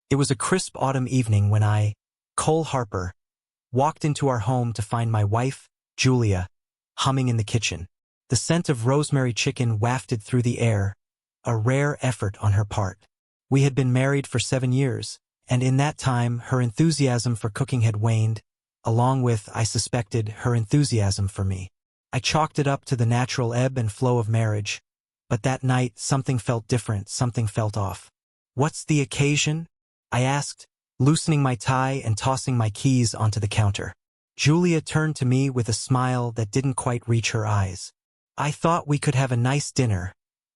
It was a crisp autumn evening when I, Cole Harper, walked into our home to find my wife, Julia, humming in the kitchen. The scent of rosemary chicken wafted through the air, a rare effort on her part. We had been married for 7 years, and in that time her enthusiasm for cooking had waned, along with, I suspected, her enthusiasm for me. I chalked it up to the natural ebb and flow of marriage, but that night something felt different, something felt off. "What's the occasion?" I asked, loosening my tie and tossing my keys onto the counter. Julia turned to me with a smile that didn't quite reach her eyes. "I thought we could have a nice dinner,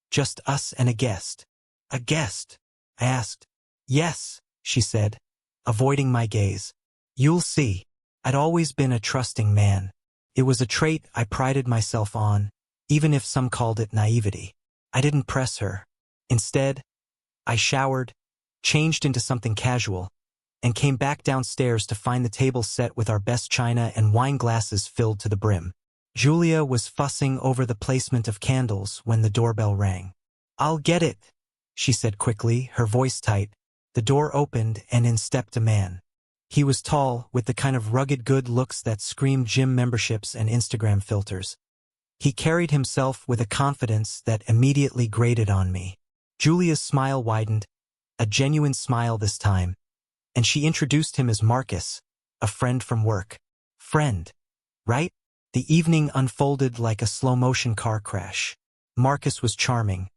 just us and a guest." "A guest?" I asked. "Yes," she said, avoiding my gaze. "You'll see. I'd always been a trusting man. It was a trait I prided myself on, even if some called it naivety. I didn't press her. Instead, I showered, changed into something casual, and came back downstairs to find the table set with our best china and wine glasses filled to the brim. Julia was fussing over the placement of candles when the doorbell rang. "I'll get it," she said quickly, her voice tight. The door opened and in stepped a man. He was tall, with the kind of rugged good looks that screamed gym memberships and Instagram filters. He carried himself with a confidence that immediately grated on me. Julia's smile widened, a genuine smile this time, and she introduced him as Marcus, a friend from work. Friend, right? The evening unfolded like a slow-motion car crash. Marcus was charming,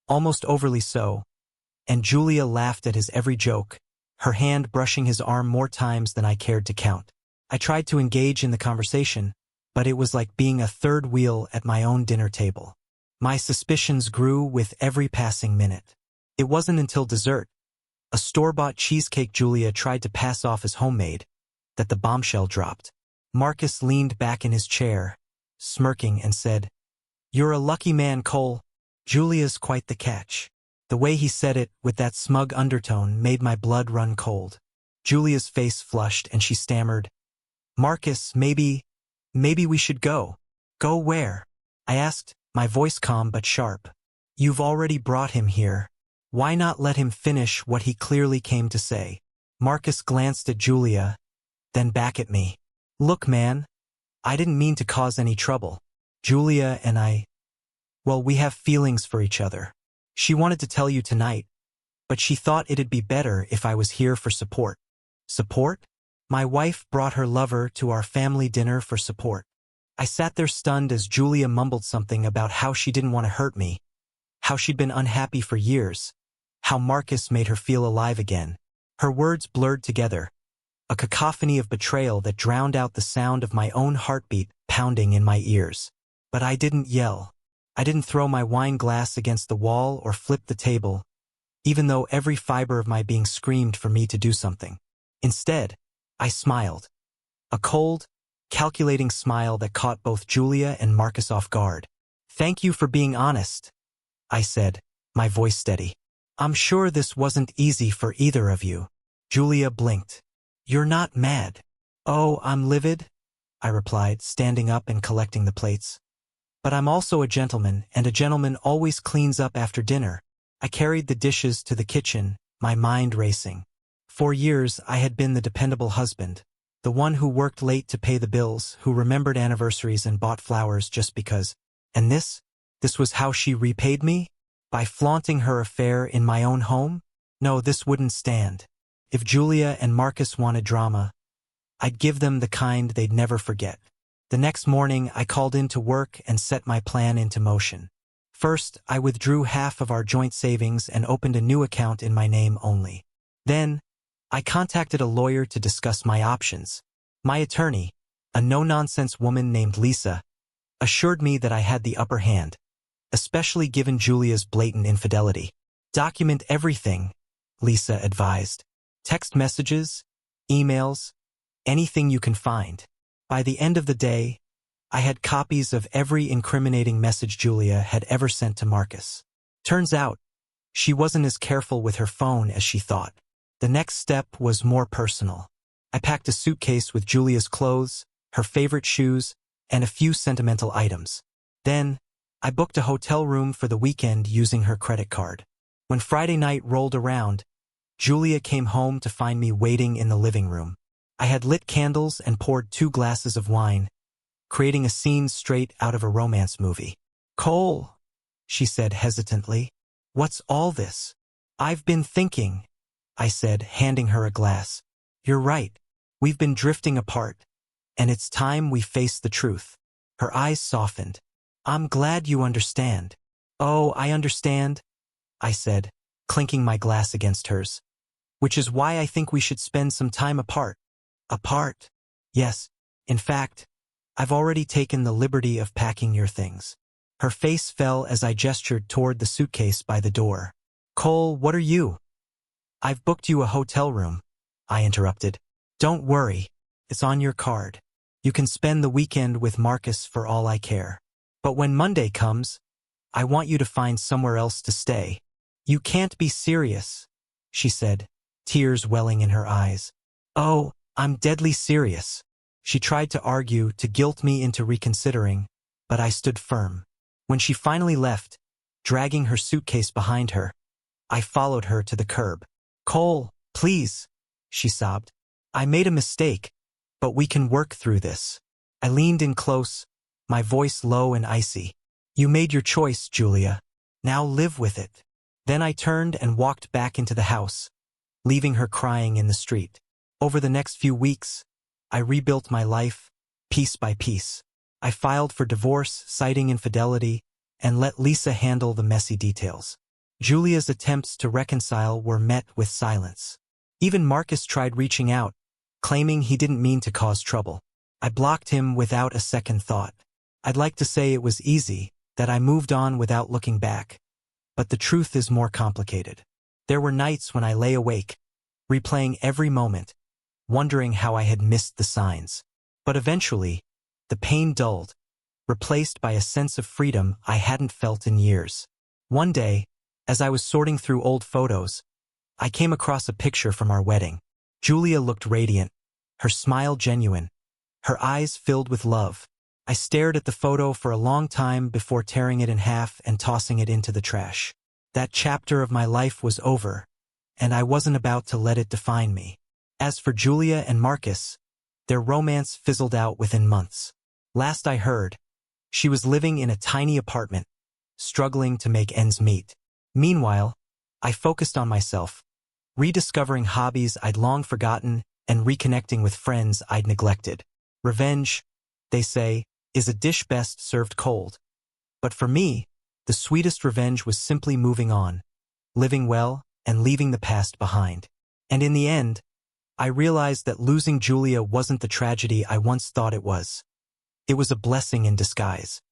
almost overly so, and Julia laughed at his every joke, her hand brushing his arm more times than I cared to count. I tried to engage in the conversation, but it was like being a third wheel at my own dinner table. My suspicions grew with every passing minute. It wasn't until dessert, a store-bought cheesecake Julia tried to pass off as homemade, that the bombshell dropped. Marcus leaned back in his chair, smirking, and said, "You're a lucky man, Cole. Julia's quite the catch." The way he said it, with that smug undertone, made my blood run cold. Julia's face flushed and she stammered, "Marcus, maybe we should go." "Go where?" I asked, my voice calm but sharp. "You've already brought him here. Why not let him finish what he clearly came to say?" Marcus glanced at Julia, then back at me. "Look, man, I didn't mean to cause any trouble. Julia and I, well, we have feelings for each other. She wanted to tell you tonight, but she thought it'd be better if I was here for support." "Support?" My wife brought her lover to our family dinner for support. I sat there stunned as Julia mumbled something about how she didn't want to hurt me, how she'd been unhappy for years, how Marcus made her feel alive again. Her words blurred together, a cacophony of betrayal that drowned out the sound of my own heartbeat pounding in my ears. But I didn't yell. I didn't throw my wine glass against the wall or flip the table, even though every fiber of my being screamed for me to do something. Instead, I smiled. A cold, calculating smile that caught both Julia and Marcus off guard. "Thank you for being honest," I said, my voice steady. "I'm sure this wasn't easy for either of you." Julia blinked. "You're not mad." "Oh, I'm livid," I replied, standing up and collecting the plates. "But I'm also a gentleman, and a gentleman always cleans up after dinner." I carried the dishes to the kitchen, my mind racing. For years, I had been the dependable husband, the one who worked late to pay the bills, who remembered anniversaries and bought flowers just because. And this was how she repaid me? By flaunting her affair in my own home? No, this wouldn't stand. If Julia and Marcus wanted drama, I'd give them the kind they'd never forget. The next morning, I called in to work and set my plan into motion. First, I withdrew half of our joint savings and opened a new account in my name only. Then, I contacted a lawyer to discuss my options. My attorney, a no-nonsense woman named Lisa, assured me that I had the upper hand, especially given Julia's blatant infidelity. "Document everything," Lisa advised. "Text messages, emails, anything you can find." By the end of the day, I had copies of every incriminating message Julia had ever sent to Marcus. Turns out, she wasn't as careful with her phone as she thought. The next step was more personal. I packed a suitcase with Julia's clothes, her favorite shoes, and a few sentimental items. Then, I booked a hotel room for the weekend using her credit card. When Friday night rolled around, Julia came home to find me waiting in the living room. I had lit candles and poured 2 glasses of wine, creating a scene straight out of a romance movie. "Cole," she said hesitantly, "what's all this?" "I've been thinking," I said, handing her a glass. "You're right. We've been drifting apart, and it's time we face the truth." Her eyes softened. "I'm glad you understand." "Oh, I understand," I said, clinking my glass against hers. "Which is why I think we should spend some time apart." "Apart?" "Yes. In fact, I've already taken the liberty of packing your things." Her face fell as I gestured toward the suitcase by the door. "Cole, what are you?" "I've booked you a hotel room," I interrupted. "Don't worry. It's on your card. You can spend the weekend with Marcus for all I care. But when Monday comes, I want you to find somewhere else to stay." "You can't be serious," she said, tears welling in her eyes. "Oh, I'm deadly serious." She tried to argue, to guilt me into reconsidering, but I stood firm. When she finally left, dragging her suitcase behind her, I followed her to the curb. "Cole, please," she sobbed. "I made a mistake, but we can work through this." I leaned in close, my voice low and icy. "You made your choice, Julia. Now live with it." Then I turned and walked back into the house, leaving her crying in the street. Over the next few weeks, I rebuilt my life, piece by piece. I filed for divorce, citing infidelity, and let Lisa handle the messy details. Julia's attempts to reconcile were met with silence. Even Marcus tried reaching out, claiming he didn't mean to cause trouble. I blocked him without a second thought. I'd like to say it was easy, that I moved on without looking back, but the truth is more complicated. There were nights when I lay awake, replaying every moment, wondering how I had missed the signs. But eventually, the pain dulled, replaced by a sense of freedom I hadn't felt in years. One day, as I was sorting through old photos, I came across a picture from our wedding. Julia looked radiant, her smile genuine, her eyes filled with love. I stared at the photo for a long time before tearing it in half and tossing it into the trash. That chapter of my life was over, and I wasn't about to let it define me. As for Julia and Marcus, their romance fizzled out within months. Last I heard, she was living in a tiny apartment, struggling to make ends meet. Meanwhile, I focused on myself, rediscovering hobbies I'd long forgotten and reconnecting with friends I'd neglected. Revenge, they say, is a dish best served cold. But for me, the sweetest revenge was simply moving on, living well, and leaving the past behind. And in the end, I realized that losing Julia wasn't the tragedy I once thought it was. It was a blessing in disguise.